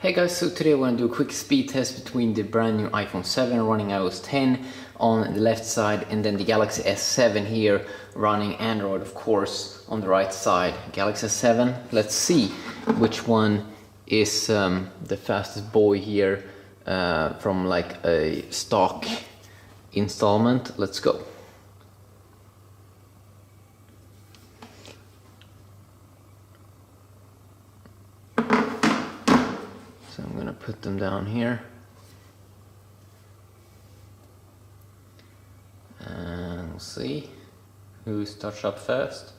Hey guys, so today we're going to do a quick speed test between the brand new iPhone 7 running iOS 10 on the left side and then the Galaxy S7 here running Android, of course, on the right side. Galaxy S7, let's see which one is the fastest boy here from like a stock installment. Let's go. So I'm gonna put them down here and we'll see who starts up first.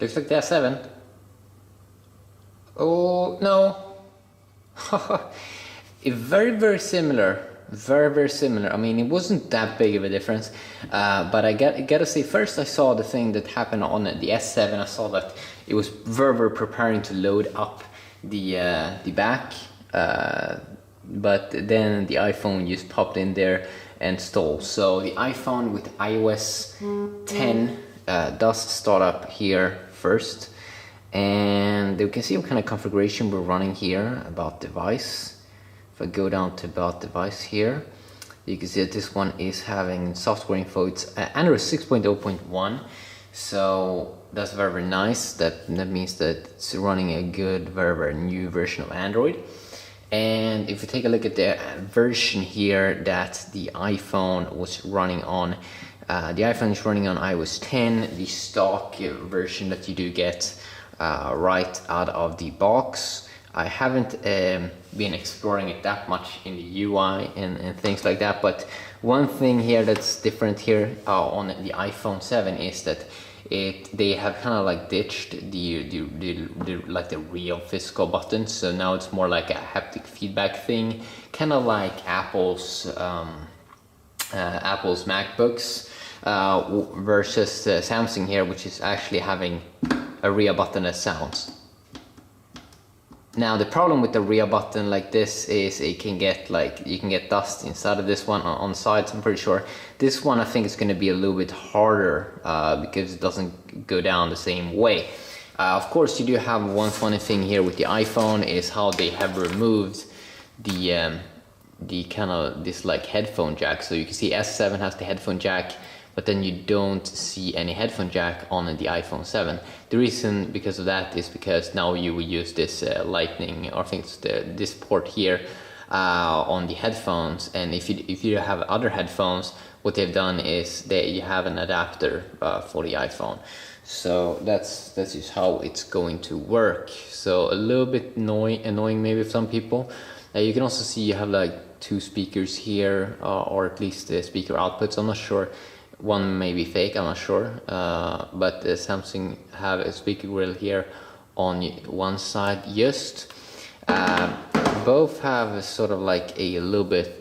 Looks like the S7. Oh no! Very similar. Very similar. I mean, it wasn't that big of a difference, but I gotta say, first I saw the thing that happened on the S7. I saw that it was very preparing to load up the back. But then the iPhone just popped in there and stalled. So the iPhone with iOS 10 does start up here first, and you can see what kind of configuration we're running here. About device. If I go down to about device here, you can see that this one is having software info. It's Android 6.0.1, so that's very nice. That means that it's running a good, very new version of Android. And if you take a look at the version here that the iPhone was running on, the iPhone is running on iOS 10, the stock version that you do get right out of the box. I haven't been exploring it that much in the UI and things like that, but one thing here that's different here on the iPhone 7 is that they have kind of like ditched the real physical buttons, so now it's more like a haptic feedback thing, kind of like Apple's MacBooks versus Samsung here, which is actually having a real button that sounds. Now the problem with the rear button like this is it can get you can get dust inside of this one on the sides. I'm pretty sure this one I think is going to be a little bit harder because it doesn't go down the same way. Of course, you do have one funny thing here with the iPhone is how they have removed the kind of this like headphone jack. So you can see S7 has the headphone jack, but then you don't see any headphone jack on the iPhone 7. The reason because of that is because now you will use this lightning, or I think it's this port here on the headphones. And if you have other headphones, what they've done is you have an adapter for the iPhone. So that's just how it's going to work. So a little bit annoying maybe for some people. You can also see you have like two speakers here, or at least the speaker outputs. I'm not sure. One may be fake, I'm not sure, but Samsung have a speaker grill here on one side. Just both have sort of like a little bit.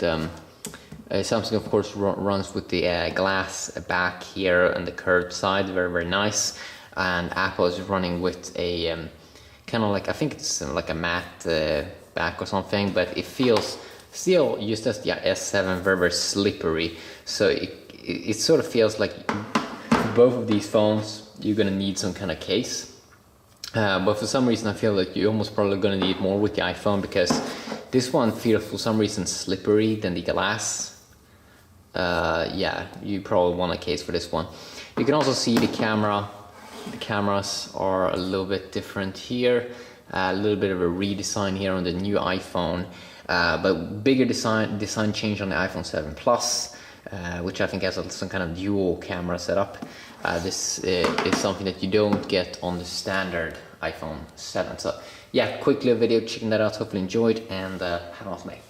Samsung, of course, runs with the glass back here and the curved side, very nice. And Apple is running with a kind of like, I think it's like a matte back or something, but it feels still, just as the S7, very slippery. So it sort of feels like both of these phones you're gonna need some kind of case, but for some reason I feel like you're almost probably gonna need more with the iPhone, because this one feels for some reason slippery than the glass. Yeah, you probably want a case for this one. You can also see the cameras are a little bit different here, a little bit of a redesign here on the new iPhone, but bigger design change on the iPhone 7 Plus. Which I think has some kind of dual camera setup. This is something that you don't get on the standard iPhone 7. So yeah, quick little video, checking that out, hopefully enjoyed, and have an awesome day.